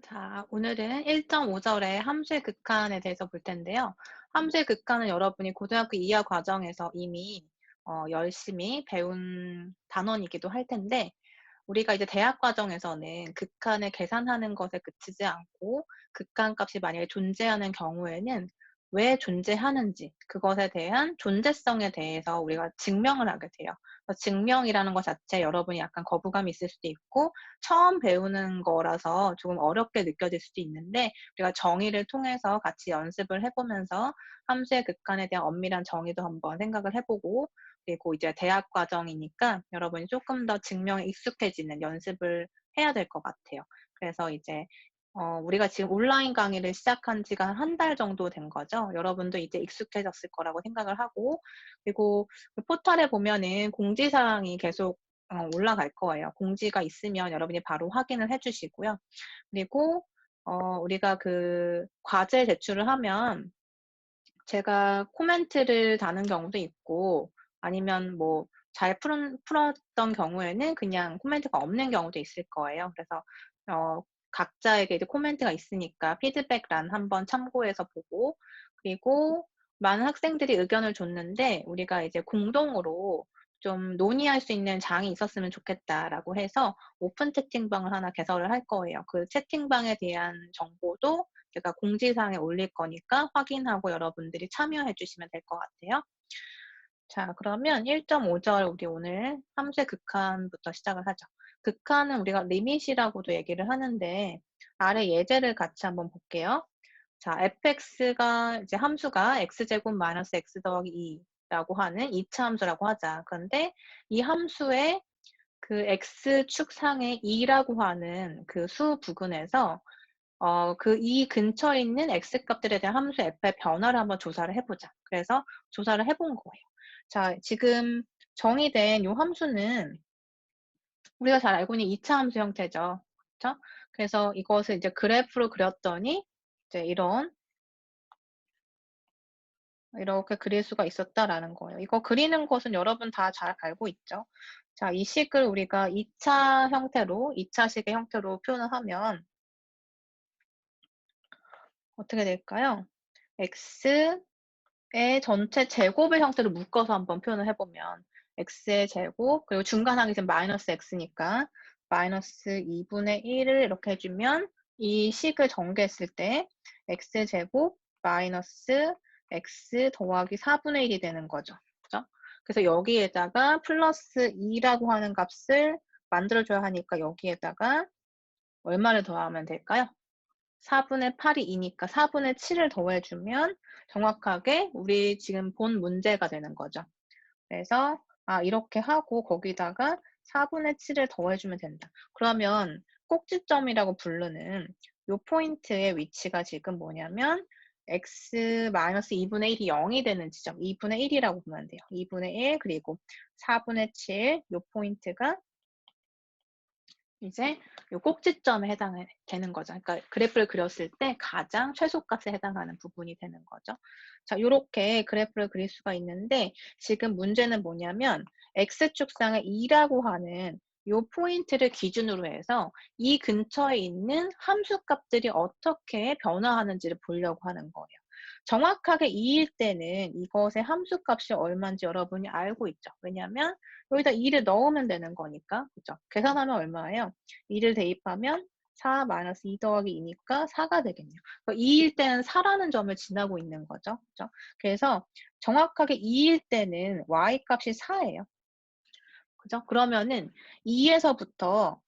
자, 오늘은 1.5절의 함수의 극한에 대해서 볼 텐데요. 함수의 극한은 여러분이 고등학교 2하 과정에서 이미 열심히 배운 단원이기도 할 텐데, 우리가 이제 대학 과정에서는 극한을 계산하는 것에 그치지 않고 극한값이 만약에 존재하는 경우에는 왜 존재하는지 그것에 대한 존재성에 대해서 우리가 증명을 하게 돼요. 그래서 증명이라는 것 자체에 여러분이 약간 거부감이 있을 수도 있고 처음 배우는 거라서 조금 어렵게 느껴질 수도 있는데, 우리가 정의를 통해서 같이 연습을 해보면서 함수의 극한에 대한 엄밀한 정의도 한번 생각을 해보고, 그리고 이제 대학 과정이니까 여러분이 조금 더 증명에 익숙해지는 연습을 해야 될 것 같아요. 그래서 이제 우리가 지금 온라인 강의를 시작한 지가 한 달 정도 된 거죠. 여러분도 이제 익숙해졌을 거라고 생각을 하고, 그리고 그 포털에 보면은 공지사항이 계속 올라갈 거예요. 공지가 있으면 여러분이 바로 확인을 해 주시고요. 그리고 우리가 그 과제 제출을 하면 제가 코멘트를 다는 경우도 있고, 아니면 뭐 잘 풀었던 경우에는 그냥 코멘트가 없는 경우도 있을 거예요. 그래서 어 각자에게 이제 코멘트가 있으니까 피드백란 한번 참고해서 보고, 그리고 많은 학생들이 의견을 줬는데 우리가 이제 공동으로 좀 논의할 수 있는 장이 있었으면 좋겠다라고 해서 오픈 채팅방을 하나 개설을 할 거예요. 그 채팅방에 대한 정보도 제가 공지사항에 올릴 거니까 확인하고 여러분들이 참여해 주시면 될 것 같아요. 자, 그러면 1.5절 우리 오늘 함수의 극한부터 시작을 하죠. 극한은 우리가 리밋이라고도 얘기를 하는데, 아래 예제를 같이 한번 볼게요. 자, fx가 이제 함수가 x제곱 마이너스 x 더하기 2라고 하는 2차 함수라고 하자. 그런데 이 함수의 그 x축 상의 2라고 하는 그 수 부근에서 그 이 근처에 있는 x 값들에 대한 함수 f의 변화를 한번 조사를 해 보자. 그래서 조사를 해본 거예요. 자, 지금 정의된 요 함수는 우리가 잘 알고 있는 2차 함수 형태죠. 그쵸? 그래서 이것을 이제 그래프로 그렸더니 이제 이렇게 그릴 수가 있었다라는 거예요. 이거 그리는 것은 여러분 다 잘 알고 있죠. 자, 이 식을 우리가 2차 형태로, 2차 식의 형태로 표현을 하면 어떻게 될까요? x의 전체 제곱의 형태로 묶어서 한번 표현을 해보면 x의 제곱, 그리고 중간항이 지금 마이너스 x니까 마이너스 2분의 1을 이렇게 해주면 이 식을 전개했을 때 x제곱 마이너스 x 더하기 4분의 1이 되는 거죠. 그죠? 그래서 여기에다가 플러스 2라고 하는 값을 만들어줘야 하니까 여기에다가 얼마를 더하면 될까요? 4분의 8이 2니까 4분의 7을 더해주면 정확하게 우리 지금 본 문제가 되는 거죠. 그래서 이렇게 하고 거기다가 4분의 7을 더해주면 된다. 그러면 꼭지점이라고 부르는 요 포인트의 위치가 지금 뭐냐면 x-2분의 1이 0이 되는 지점, 2분의 1이라고 보면 돼요. 2분의 1 그리고 4분의 7, 요 포인트가 이제 요 꼭지점에 되는 거죠. 그러니까 그래프를 그렸을 때 가장 최소값에 해당하는 부분이 되는 거죠. 자, 요렇게 그래프를 그릴 수가 있는데 지금 문제는 뭐냐면 x축상의 2라고 하는 요 포인트를 기준으로 해서 이 근처에 있는 함수값들이 어떻게 변화하는지를 보려고 하는 거예요. 정확하게 2일 때는 이것의 함수값이 얼마인지 여러분이 알고 있죠. 왜냐하면 여기다 2를 넣으면 되는 거니까. 그죠? 계산하면 얼마예요? 2를 대입하면 4 마이너스 2 더하기 2니까 4가 되겠네요. 2일 때는 4라는 점을 지나고 있는 거죠. 그죠? 그래서 정확하게 2일 때는 y값이 4예요. 그죠? 그러면은 2에서부터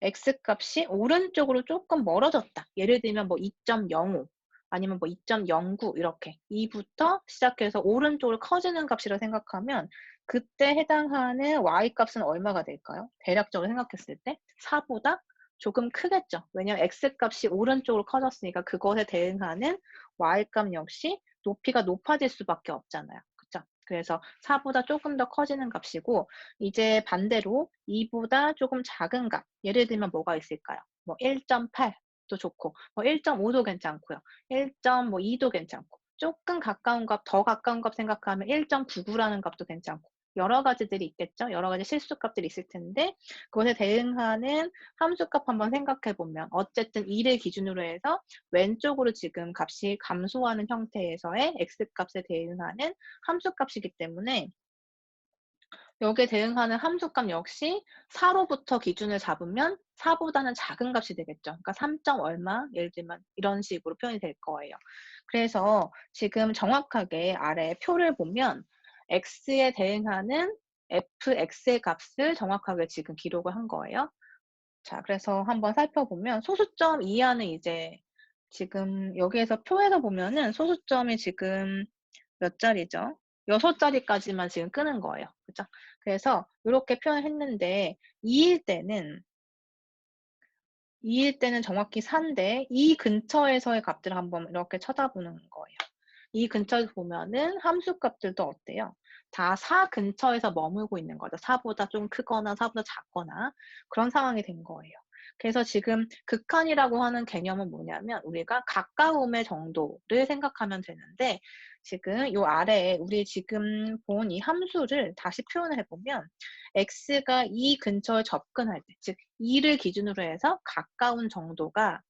x값이 오른쪽으로 조금 멀어졌다. 예를 들면 뭐 2.05 아니면 뭐 2.09 이렇게 2부터 시작해서 오른쪽으로 커지는 값이라 생각하면 그때 해당하는 y값은 얼마가 될까요? 대략적으로 생각했을 때 4보다 조금 크겠죠. 왜냐하면 x값이 오른쪽으로 커졌으니까 그것에 대응하는 y값 역시 높이가 높아질 수밖에 없잖아요. 그쵸? 그래서 4보다 조금 더 커지는 값이고, 이제 반대로 2보다 조금 작은 값, 예를 들면 뭐가 있을까요? 뭐 1.8도 좋고, 뭐 1.5도 괜찮고요. 1.2도 괜찮고, 조금 가까운 값, 더 가까운 값 생각하면 1.99라는 값도 괜찮고, 여러 가지들이 있겠죠. 여러 가지 실수값들이 있을 텐데 그것에 대응하는 함수값 한번 생각해 보면 어쨌든 2를 기준으로 해서 왼쪽으로 지금 값이 감소하는 형태에서의 x값에 대응하는 함수값이기 때문에 여기에 대응하는 함수값 역시 4로부터 기준을 잡으면 4보다는 작은 값이 되겠죠. 그러니까 3점 얼마 예를 들면 이런 식으로 표현이 될 거예요. 그래서 지금 정확하게 아래 표를 보면 x에 대응하는 fx의 값을 정확하게 지금 기록을 한 거예요. 자, 그래서 한번 살펴보면 소수점 이하는 이제 지금 여기에서 표에서 보면은 소수점이 지금 몇 자리죠? 6자리까지만 지금 끄는 거예요. 그죠? 그래서 요렇게 표현했는데 2일 때는 정확히 4인데 이 근처에서의 값들을 한번 이렇게 쳐다보는 거예요. 이 근처에서 보면은 함수 값들도 어때요? 다 4 근처에서 머물고 있는 거죠. 4보다 좀 크거나 4보다 작거나 그런 상황이 된 거예요. 그래서 지금 극한이라고 하는 개념은 뭐냐면 우리가 가까움의 정도를 생각하면 되는데 지금 요 아래에 우리 지금 본 이 함수를 다시 표현을 해보면 x가 2 근처에 접근할 때, 즉 2를 기준으로 해서 가까운 정도가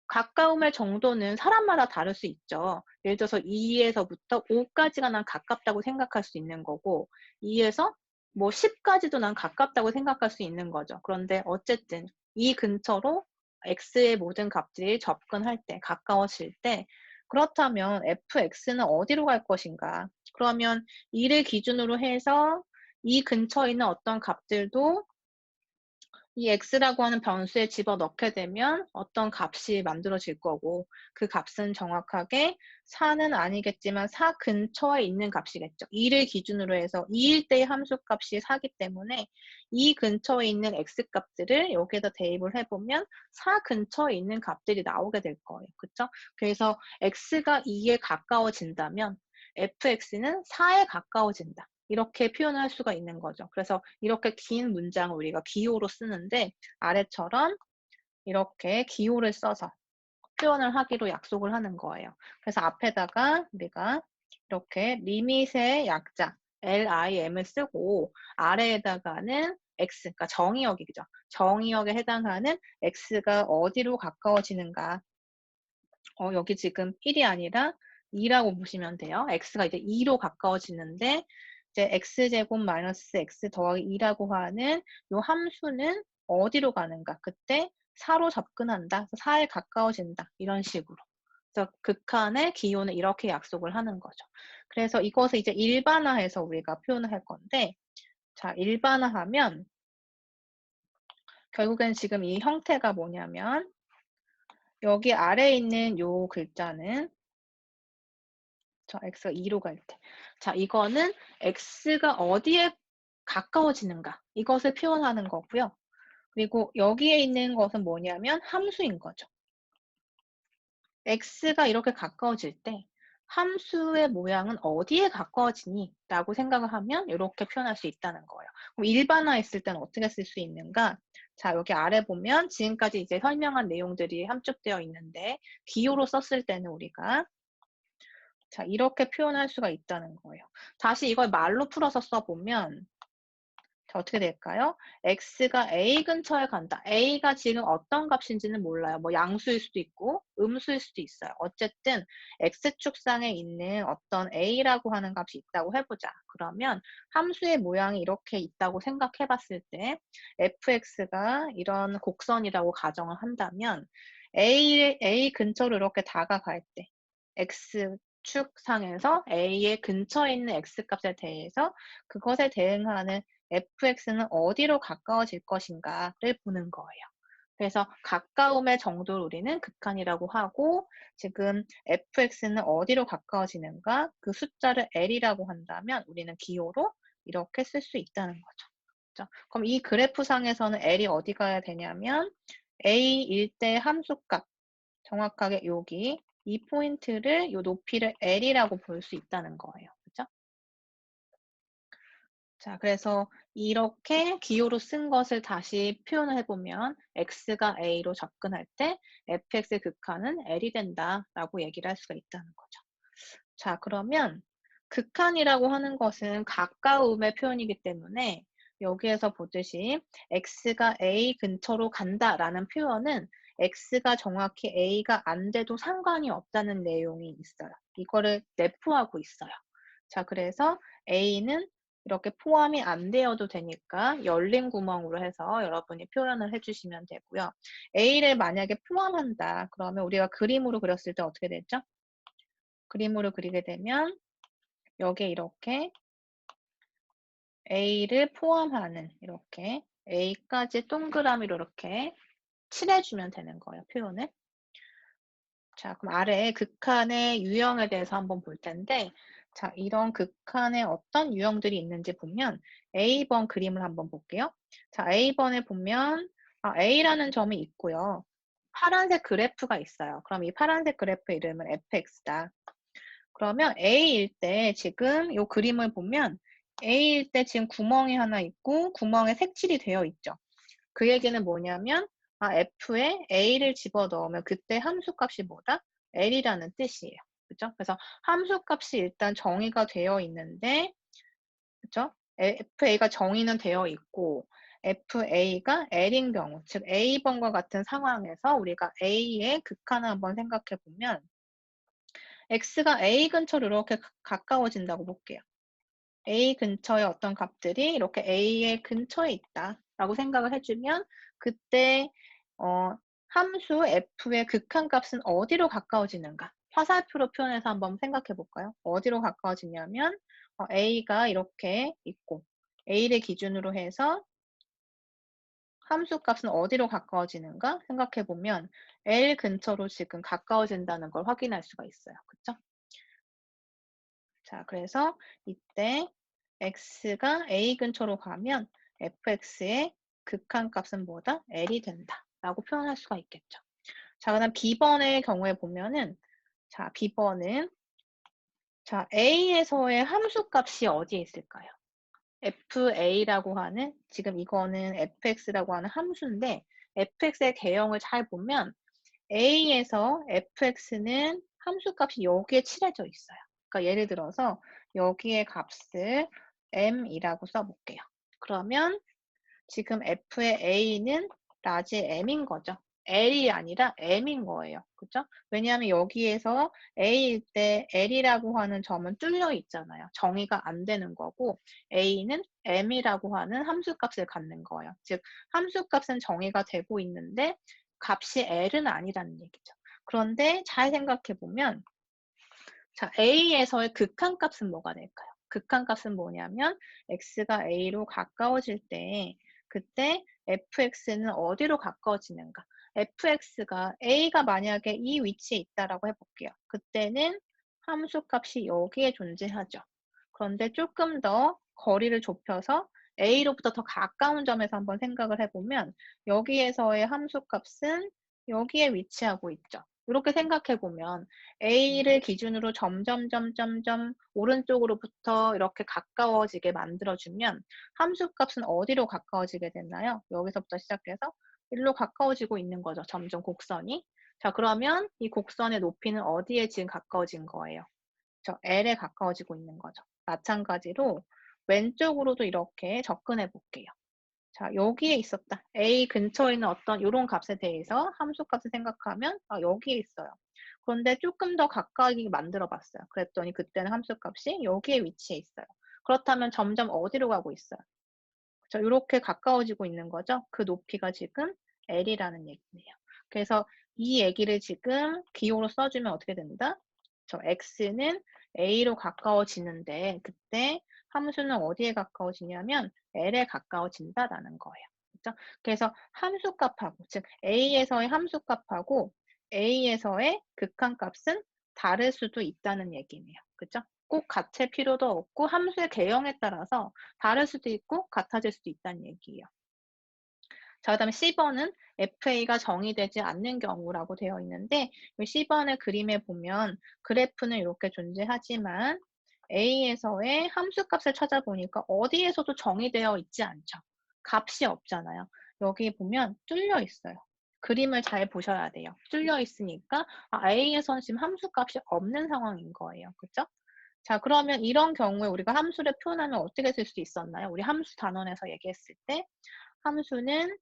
가까움의 정도는 사람마다 다를 수 있죠. 예를 들어서 2에서부터 5까지가 난 가깝다고 생각할 수 있는 거고 2에서 뭐 10까지도 난 가깝다고 생각할 수 있는 거죠. 그런데 어쨌든 이 근처로 x의 모든 값들이 접근할 때, 가까워질 때 그렇다면 fx는 어디로 갈 것인가? 그러면 2를 기준으로 해서 이 근처에 있는 어떤 값들도 이 x라고 하는 변수에 집어넣게 되면 어떤 값이 만들어질 거고 그 값은 정확하게 4는 아니겠지만 4 근처에 있는 값이겠죠. 2를 기준으로 해서 2일 때의 함수값이 4기 때문에 이 근처에 있는 x값들을 여기에다 대입을 해보면 4 근처에 있는 값들이 나오게 될 거예요. 그쵸? 그래서 x가 2에 가까워진다면 fx는 4에 가까워진다. 이렇게 표현을 할 수가 있는 거죠. 그래서 이렇게 긴 문장을 우리가 기호로 쓰는데 아래처럼 이렇게 기호를 써서 표현을 하기로 약속을 하는 거예요. 그래서 앞에다가 우리가 이렇게 리밋의 약자 LIM을 쓰고 아래에다가는 x, 그러니까 정의역이죠. 정의역에 해당하는 x가 어디로 가까워지는가. 여기 지금 1이 아니라 2라고 보시면 돼요. x가 이제 2로 가까워지는데 이제 x제곱 마이너스 x 더하기 2라고 하는 요 함수는 어디로 가는가? 그때 4로 접근한다. 4에 가까워진다. 이런 식으로. 그래서 극한의 기호는 이렇게 약속을 하는 거죠. 그래서 이것을 이제 일반화해서 우리가 표현을 할 건데 자, 일반화하면 결국엔 지금 이 형태가 뭐냐면 여기 아래에 있는 요 글자는 자, x가 2로 갈 때. 자, 이거는 x가 어디에 가까워지는가 이것을 표현하는 거고요. 그리고 여기에 있는 것은 뭐냐면 함수인 거죠. x가 이렇게 가까워질 때 함수의 모양은 어디에 가까워지니? 라고 생각을 하면 이렇게 표현할 수 있다는 거예요. 그럼 일반화했을 때는 어떻게 쓸 수 있는가? 자, 여기 아래 보면 지금까지 이제 설명한 내용들이 함축되어 있는데 기호로 썼을 때는 우리가 자, 이렇게 표현할 수가 있다는 거예요. 다시 이걸 말로 풀어서 써보면 자, 어떻게 될까요? x가 a 근처에 간다. a가 지금 어떤 값인지는 몰라요. 뭐 양수일 수도 있고 음수일 수도 있어요. 어쨌든 x축상에 있는 어떤 a라고 하는 값이 있다고 해보자. 그러면 함수의 모양이 이렇게 있다고 생각해 봤을 때 fx가 이런 곡선이라고 가정을 한다면 a 근처로 이렇게 다가갈 때 x 축상에서 A의 근처에 있는 X값에 대해서 그것에 대응하는 fx는 어디로 가까워질 것인가를 보는 거예요. 그래서 가까움의 정도를 우리는 극한이라고 하고 지금 fx는 어디로 가까워지는가 그 숫자를 l이라고 한다면 우리는 기호로 이렇게 쓸 수 있다는 거죠. 그렇죠? 그럼 이 그래프상에서는 l이 어디 가야 되냐면 a일 때 함수값 정확하게 여기 이 포인트를 요 높이를 L이라고 볼 수 있다는 거예요. 그죠? 자, 그래서 이렇게 기호로 쓴 것을 다시 표현을 해보면 x가 a로 접근할 때 fx의 극한은 l이 된다라고 얘기를 할 수가 있다는 거죠. 자, 그러면 극한이라고 하는 것은 가까움의 표현이기 때문에 여기에서 보듯이 x가 a 근처로 간다라는 표현은 x가 정확히 a가 안 돼도 상관이 없다는 내용이 있어요. 이거를 내포하고 있어요. 자, 그래서 a는 이렇게 포함이 안 되어도 되니까 열린 구멍으로 해서 여러분이 표현을 해 주시면 되고요. a를 만약에 포함한다. 그러면 우리가 그림으로 그렸을 때 어떻게 되죠? 그림으로 그리게 되면 여기에 이렇게 a를 포함하는 이렇게 a까지 동그라미로 이렇게 칠해주면 되는 거예요, 표현을. 자, 그럼 아래에 극한의 유형에 대해서 한번 볼 텐데, 자, 이런 극한에 어떤 유형들이 있는지 보면 A번 그림을 한번 볼게요. 자, A번에 보면 A라는 점이 있고요. 파란색 그래프가 있어요. 그럼 이 파란색 그래프 이름은 fx다. 그러면 A일 때 지금 이 그림을 보면 A일 때 지금 구멍이 하나 있고 구멍에 색칠이 되어 있죠. 그 얘기는 뭐냐면 F에 A를 집어넣으면 그때 함수값이 뭐다? L이라는 뜻이에요. 그죠? 그래서 함수값이 일단 정의가 되어 있는데 그죠? FA가 정의는 되어 있고 FA가 L인 경우, 즉 A번과 같은 상황에서 우리가 A의 극한을 한번 생각해 보면 X가 A 근처로 이렇게 가까워진다고 볼게요. A 근처의 어떤 값들이 이렇게 A의 근처에 있다라고 생각을 해주면 그때 함수 f의 극한값은 어디로 가까워지는가? 화살표로 표현해서 한번 생각해 볼까요? 어디로 가까워지냐면 A가 이렇게 있고 A를 기준으로 해서 함수값은 어디로 가까워지는가 생각해 보면 L 근처로 지금 가까워진다는 걸 확인할 수가 있어요. 그쵸? 자, 그래서 이때 x가 a 근처로 가면 fx의 극한값은 뭐다? L이 된다. 라고 표현할 수가 있겠죠. 자, 그다음 B번의 경우에 보면은 자, B번은 자, A에서의 함수값이 어디에 있을까요? FA라고 하는 지금 이거는 fx라고 하는 함수인데 fx의 개형을 잘 보면 A에서 fx는 함수값이 여기에 칠해져 있어요. 그러니까 예를 들어서 여기에 값을 m이라고 써볼게요. 그러면 지금 f의 a는 라지 m인 거죠. L이 아니라 m인 거예요. 그죠? 왜냐하면 여기에서 a일 때 L이라고 하는 점은 뚫려 있잖아요. 정의가 안 되는 거고 a는 m이라고 하는 함수값을 갖는 거예요. 즉 함수값은 정의가 되고 있는데 값이 L은 아니라는 얘기죠. 그런데 잘 생각해 보면 자, A에서의 극한값은 뭐가 될까요? 극한값은 뭐냐면 x가 a로 가까워질 때 그때 fx는 어디로 가까워지는가? fx가 a가 만약에 이 위치에 있다라고 해볼게요. 그때는 함수값이 여기에 존재하죠. 그런데 조금 더 거리를 좁혀서 a로부터 더 가까운 점에서 한번 생각을 해보면 여기에서의 함수값은 여기에 위치하고 있죠. 이렇게 생각해 보면 A를 기준으로 점점 오른쪽으로부터 이렇게 가까워지게 만들어주면 함수값은 어디로 가까워지게 됐나요? 여기서부터 시작해서 일로 가까워지고 있는 거죠. 점점 곡선이. 자, 그러면 이 곡선의 높이는 어디에 지금 가까워진 거예요? 저 L에 가까워지고 있는 거죠. 마찬가지로 왼쪽으로도 이렇게 접근해 볼게요. 자, 여기에 있었다. A 근처에 있는 어떤 이런 값에 대해서 함수값을 생각하면 여기에 있어요. 그런데 조금 더 가까이 만들어 봤어요. 그랬더니 그때는 함수값이 여기에 위치해 있어요. 그렇다면 점점 어디로 가고 있어요? 자, 이렇게 가까워지고 있는 거죠. 그 높이가 지금 L이라는 얘기네요. 그래서 이 얘기를 지금 기호로 써주면 어떻게 된다? 저 X는 A로 가까워지는데 그때 함수는 어디에 가까워지냐면 L에 가까워진다라는 거예요. 그렇죠? 그래서 함수값하고 즉 A에서의 함수값하고 A에서의 극한값은 다를 수도 있다는 얘기네요. 그렇죠? 꼭 같을 필요도 없고 함수의 개형에 따라서 다를 수도 있고 같아질 수도 있다는 얘기예요. 자, 그다음에 C번은 FA가 정의되지 않는 경우라고 되어 있는데 C번의 그림에 보면 그래프는 이렇게 존재하지만 A에서의 함수값을 찾아보니까 어디에서도 정의되어 있지 않죠. 값이 없잖아요. 여기 보면 뚫려 있어요. 그림을 잘 보셔야 돼요. 뚫려 있으니까 A에서는 지금 함수값이 없는 상황인 거예요. 그렇죠? 자, 그러면 이런 경우에 우리가 함수를 표현하면 어떻게 쓸 수 있었나요? 우리 함수 단원에서 얘기했을 때 함수는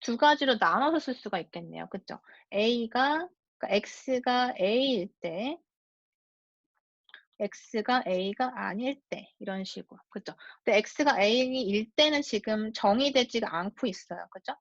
두 가지로 나눠서 쓸 수가 있겠네요. 그죠? A가, 그러니까 X가 A일 때, X가 A가 아닐 때, 이런 식으로. 그죠? 근데 X가 A일 때는 지금 정의되지가 않고 있어요. 그죠?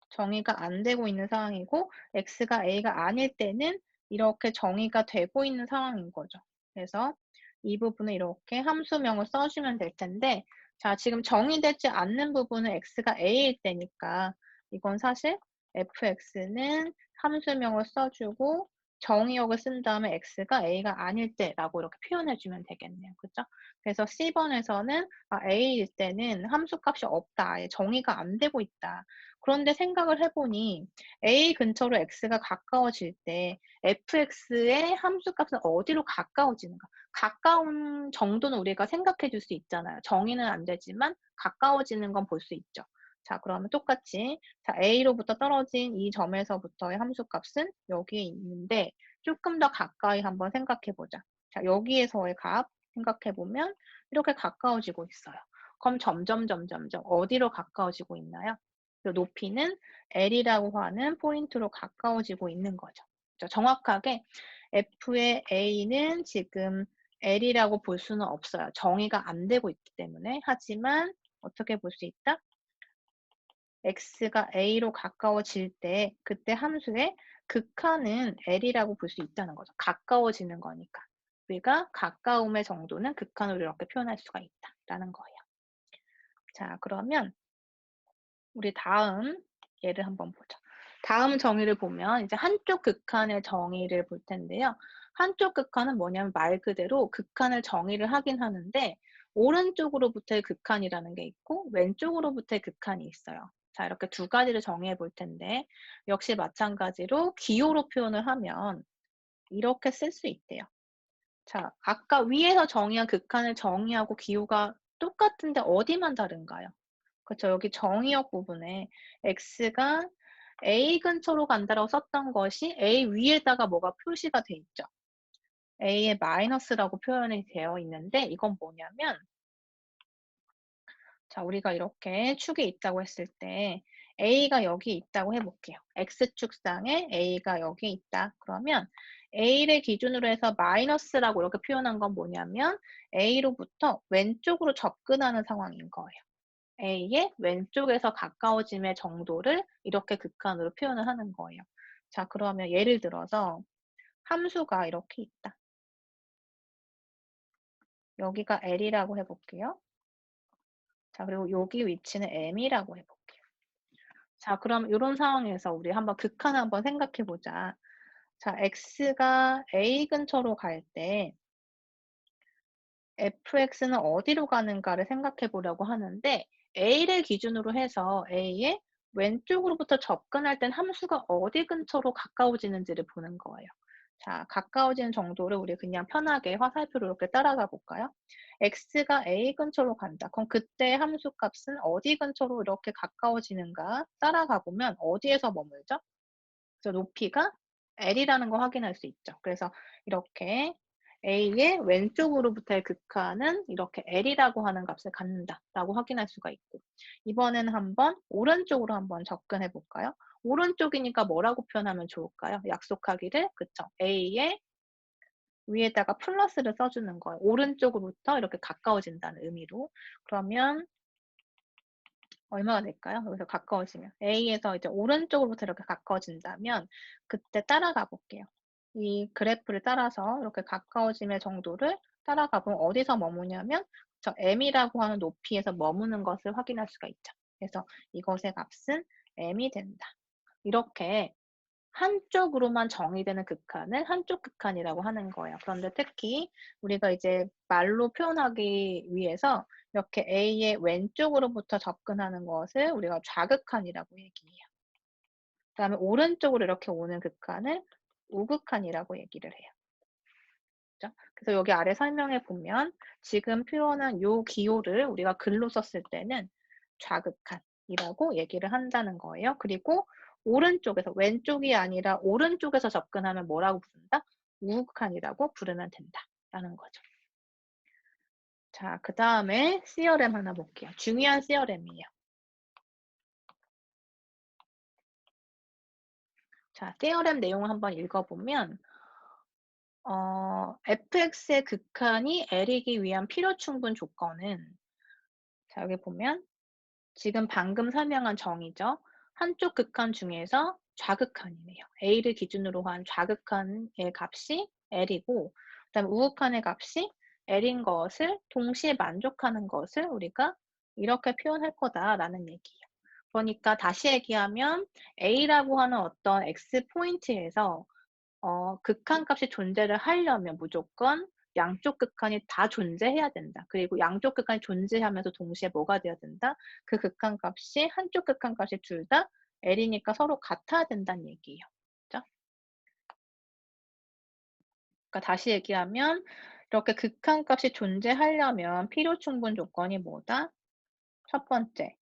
정의가 안 되고 있는 상황이고, X가 A가 아닐 때는 이렇게 정의가 되고 있는 상황인 거죠. 그래서 이 부분을 이렇게 함수명을 써주면 될 텐데, 자, 지금 정의되지 않는 부분은 X가 A일 때니까, 이건 사실 fx는 함수명을 써주고, 정의역을 쓴 다음에 X가 A가 아닐 때라고 이렇게 표현해주면 되겠네요. 그죠? 그래서 C번에서는 A일 때는 함수값이 없다. 아예 정의가 안 되고 있다. 그런데 생각을 해보니 A 근처로 x가 가까워질 때 fx의 함수값은 어디로 가까워지는가? 가까운 정도는 우리가 생각해 줄 수 있잖아요. 정의는 안 되지만 가까워지는 건 볼 수 있죠. 자, 그러면 똑같이 자, A로부터 떨어진 이 점에서부터의 함수값은 여기에 있는데 조금 더 가까이 한번 생각해 보자. 자, 여기에서의 값 생각해 보면 이렇게 가까워지고 있어요. 그럼 점점 어디로 가까워지고 있나요? 그 높이는 L이라고 하는 포인트로 가까워지고 있는 거죠. 정확하게 F의 A는 지금 L이라고 볼 수는 없어요. 정의가 안 되고 있기 때문에. 하지만 어떻게 볼 수 있다? X가 A로 가까워질 때 그때 함수의 극한은 L이라고 볼 수 있다는 거죠. 가까워지는 거니까. 우리가 가까움의 정도는 극한으로 이렇게 표현할 수가 있다라는 거예요. 자, 그러면 우리 다음 예를 한번 보죠. 다음 정의를 보면 이제 한쪽 극한의 정의를 볼 텐데요. 한쪽 극한은 뭐냐면 말 그대로 극한을 정의를 하긴 하는데 오른쪽으로부터의 극한이라는 게 있고 왼쪽으로부터의 극한이 있어요. 자, 이렇게 두 가지를 정의해 볼 텐데 역시 마찬가지로 기호로 표현을 하면 이렇게 쓸 수 있대요. 자, 아까 위에서 정의한 극한을 정의하고 기호가 똑같은데 어디만 다른가요? 그쵸. 여기 정의역 부분에 x가 a 근처로 간다라고 썼던 것이 a 위에다가 뭐가 표시가 돼 있죠. a의 마이너스라고 표현이 되어 있는데 이건 뭐냐면 자, 우리가 이렇게 축이 있다고 했을 때 a가 여기 있다고 해볼게요. x축상에 a가 여기 있다. 그러면 a를 기준으로 해서 마이너스라고 이렇게 표현한 건 뭐냐면 a로부터 왼쪽으로 접근하는 상황인 거예요. A의 왼쪽에서 가까워짐의 정도를 이렇게 극한으로 표현을 하는 거예요. 자, 그러면 예를 들어서 함수가 이렇게 있다. 여기가 L이라고 해볼게요. 자, 그리고 여기 위치는 M이라고 해볼게요. 자, 그럼 이런 상황에서 우리 한번 극한 한번 생각해 보자. 자, X가 A 근처로 갈 때 fx는 어디로 가는가를 생각해 보려고 하는데 a를 기준으로 해서 a의 왼쪽으로부터 접근할 땐 함수가 어디 근처로 가까워지는지를 보는 거예요. 자, 가까워지는 정도를 우리 그냥 편하게 화살표로 이렇게 따라가 볼까요? x가 a 근처로 간다. 그럼 그때 함수 값은 어디 근처로 이렇게 가까워지는가 따라가 보면 어디에서 머물죠? 그래서 높이가 L이라는 거 확인할 수 있죠. 그래서 이렇게 A의 왼쪽으로부터의 극한은 이렇게 L이라고 하는 값을 갖는다라고 확인할 수가 있고 이번에는 한번 오른쪽으로 한번 접근해 볼까요? 오른쪽이니까 뭐라고 표현하면 좋을까요? 약속하기를 그쵸? A의 위에다가 플러스를 써주는 거예요. 오른쪽으로부터 이렇게 가까워진다는 의미로. 그러면 얼마가 될까요? 여기서 가까워지면 A에서 이제 오른쪽으로부터 이렇게 가까워진다면 그때 따라가 볼게요. 이 그래프를 따라서 이렇게 가까워짐의 정도를 따라가 보면 어디서 머무냐면 저 M이라고 하는 높이에서 머무는 것을 확인할 수가 있죠. 그래서 이것의 값은 M이 된다. 이렇게 한쪽으로만 정의되는 극한을 한쪽 극한이라고 하는 거예요. 그런데 특히 우리가 이제 말로 표현하기 위해서 이렇게 A의 왼쪽으로부터 접근하는 것을 우리가 좌극한이라고 얘기해요. 그다음에 오른쪽으로 이렇게 오는 극한을 우극한이라고 얘기를 해요. 그죠? 그래서 여기 아래 설명에 보면 지금 표현한 요 기호를 우리가 글로 썼을 때는 좌극한이라고 얘기를 한다는 거예요. 그리고 오른쪽에서 왼쪽이 아니라 오른쪽에서 접근하면 뭐라고 부른다? 우극한이라고 부르면 된다. 된다라는 거죠. 자, 그 다음에 CRM 하나 볼게요. 중요한 CRM이에요. 자, CRM 내용을 한번 읽어보면 fx의 극한이 L이기 위한 필요 충분 조건은 자, 여기 보면 지금 방금 설명한 정의죠. 한쪽 극한 중에서 좌극한이네요. A를 기준으로 한 좌극한의 값이 L이고 그다음에 우극한의 값이 L인 것을 동시에 만족하는 것을 우리가 이렇게 표현할 거다라는 얘기예요. 그러니까 다시 얘기하면 A라고 하는 어떤 X 포인트에서 극한값이 존재를 하려면 무조건 양쪽 극한이 다 존재해야 된다. 그리고 양쪽 극한이 존재하면서 동시에 뭐가 돼야 된다? 그 극한값이 한쪽 극한값이 둘 다 L이니까 서로 같아야 된다는 얘기예요. 그죠? 그러니까 다시 얘기하면 이렇게 극한값이 존재하려면 필요 충분 조건이 뭐다? 첫 번째,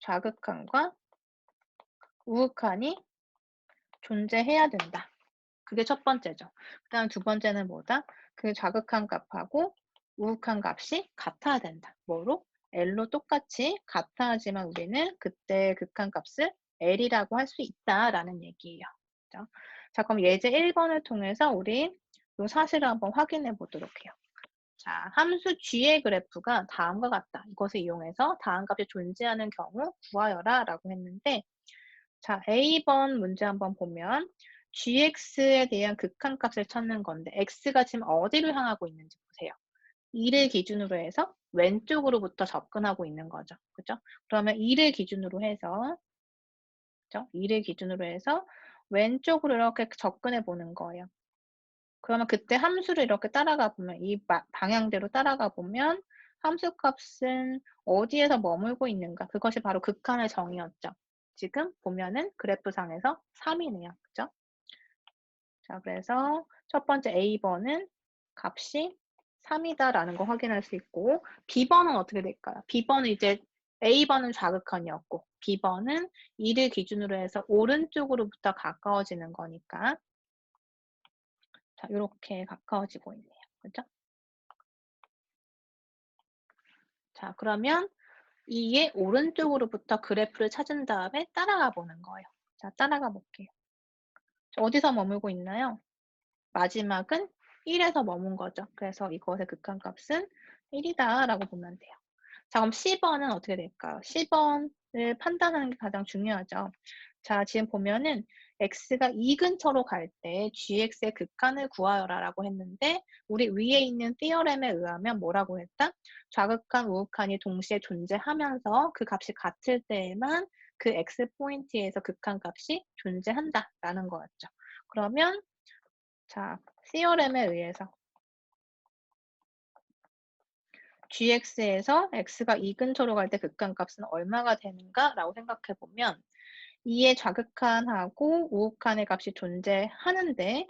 좌극한과 우극한이 존재해야 된다. 그게 첫 번째죠. 그다음 두 번째는 뭐다? 그 좌극한 값하고 우극한 값이 같아야 된다. 뭐로? L로 똑같이 같아야지만 우리는 그때 극한 값을 L이라고 할 수 있다라는 얘기예요. 그죠? 자, 그럼 예제 1번을 통해서 우리 이 사실을 한번 확인해 보도록 해요. 자, 함수 g의 그래프가 다음과 같다. 이것을 이용해서 다음 값이 존재하는 경우 구하여라 라고 했는데 자, A번 문제 한번 보면 gx에 대한 극한값을 찾는 건데 x가 지금 어디로 향하고 있는지 보세요. 2를 기준으로 해서 왼쪽으로부터 접근하고 있는 거죠. 그죠? 그러면 2를 기준으로 해서 그죠? 2를 기준으로 해서 왼쪽으로 이렇게 접근해 보는 거예요. 그러면 그때 함수를 이렇게 따라가 보면 이 방향대로 따라가 보면 함수 값은 어디에서 머물고 있는가? 그것이 바로 극한의 정의였죠. 지금 보면은 그래프상에서 3이네요. 그죠? 자, 그래서 첫 번째 A번은 값이 3이다라는 거 확인할 수 있고 B번은 어떻게 될까요? B번은 이제 A번은 좌극한이었고 B번은 2를 기준으로 해서 오른쪽으로부터 가까워지는 거니까 자, 요렇게 가까워지고 있네요. 그죠? 자, 그러면 이의 오른쪽으로부터 그래프를 찾은 다음에 따라가 보는 거예요. 자, 따라가 볼게요. 어디서 머물고 있나요? 마지막은 1에서 머문 거죠. 그래서 이것의 극한값은 1이다 라고 보면 돼요. 자, 그럼 10번은 어떻게 될까요? 10번을 판단하는 게 가장 중요하죠. 자, 지금 보면은 x가 2 근처로 갈 때 gx의 극한을 구하여라 라고 했는데 우리 위에 있는 티어렘에 의하면 뭐라고 했다? 좌극한, 우극한이 동시에 존재하면서 그 값이 같을 때에만 그 x 포인트에서 극한값이 존재한다라는 거였죠. 그러면 자, CRM에 의해서 gx에서 x가 2 근처로 갈 때 극한값은 얼마가 되는가라고 생각해 보면 2의 좌극한하고 우극한의 값이 존재하는데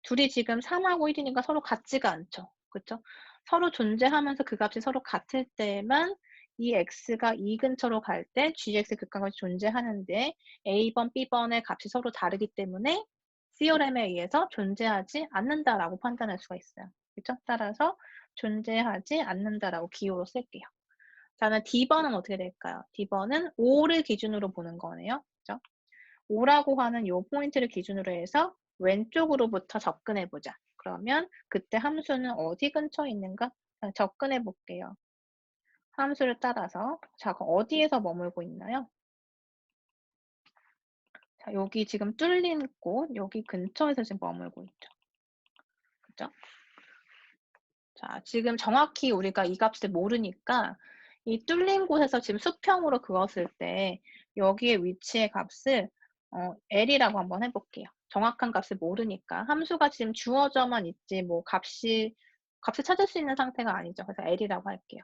둘이 지금 3하고 1이니까 서로 같지가 않죠. 그렇죠? 서로 존재하면서 그 값이 서로 같을 때만 이 x가 2 근처로 갈 때 gx의 극한값이 존재하는데 a번, b번의 값이 서로 다르기 때문에 CRM에 의해서 존재하지 않는다라고 판단할 수가 있어요. 그렇죠? 따라서 존재하지 않는다라고 기호로 쓸게요. 다음에 D번은 어떻게 될까요? D번은 5를 기준으로 보는 거네요. 그죠? 5라고 하는 이 포인트를 기준으로 해서 왼쪽으로부터 접근해 보자. 그러면 그때 함수는 어디 근처에 있는가? 접근해 볼게요. 함수를 따라서 자, 그럼 어디에서 머물고 있나요? 자, 여기 지금 뚫린 곳, 여기 근처에서 지금 머물고 있죠. 그죠? 자, 지금 정확히 우리가 이 값을 모르니까 이 뚫린 곳에서 지금 수평으로 그었을 때 여기에 위치의 값을 L이라고 한번 해볼게요. 정확한 값을 모르니까 함수가 지금 주어져만 있지 뭐 값을 찾을 수 있는 상태가 아니죠. 그래서 L이라고 할게요.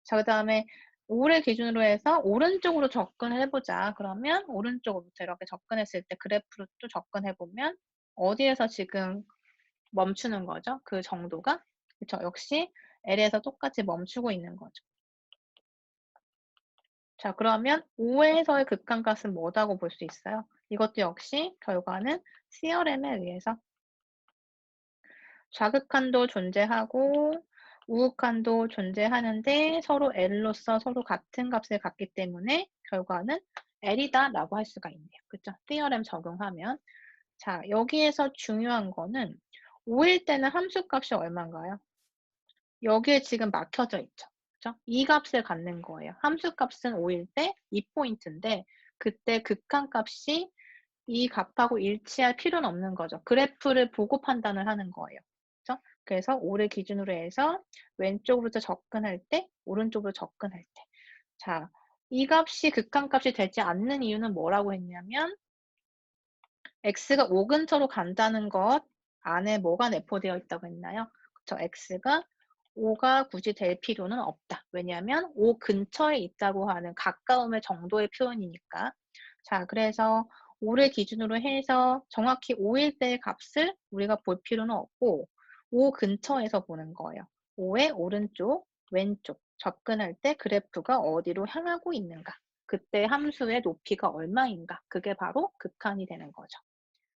자, 그 다음에 5를 기준으로 해서 오른쪽으로 접근을 해보자. 그러면 오른쪽으로부터 이렇게 접근했을 때 그래프로 또 접근해보면 어디에서 지금 멈추는 거죠? 그 정도가? 그쵸? 역시 L에서 똑같이 멈추고 있는 거죠. 자, 그러면 5에서의 극한값은 뭐다고 볼 수 있어요? 이것도 역시 결과는 CRM에 의해서 좌극한도 존재하고 우극한도 존재하는데 서로 L로서 서로 같은 값을 갖기 때문에 결과는 L이다라고 할 수가 있네요. 그죠? 티어렘 적용하면. 자, 여기에서 중요한 거는 5일 때는 함수값이 얼마인가요? 여기에 지금 막혀져 있죠. 그죠? 이 값을 갖는 거예요. 함수값은 5일 때 2포인트인데 그때 극한값이 이 값하고 일치할 필요는 없는 거죠. 그래프를 보고 판단을 하는 거예요. 그죠? 그래서 5를 기준으로 해서 왼쪽으로부터 접근할 때, 오른쪽으로 접근할 때. 자, 이 값이 극한값이 되지 않는 이유는 뭐라고 했냐면 x가 5 근처로 간다는 것 안에 뭐가 내포되어 있다고 했나요? 그쵸. x가 5가 굳이 될 필요는 없다. 왜냐하면 5 근처에 있다고 하는 가까움의 정도의 표현이니까. 자, 그래서 5를 기준으로 해서 정확히 5일 때의 값을 우리가 볼 필요는 없고 5 근처에서 보는 거예요. 5의 오른쪽, 왼쪽 접근할 때 그래프가 어디로 향하고 있는가. 그때 함수의 높이가 얼마인가. 그게 바로 극한이 되는 거죠.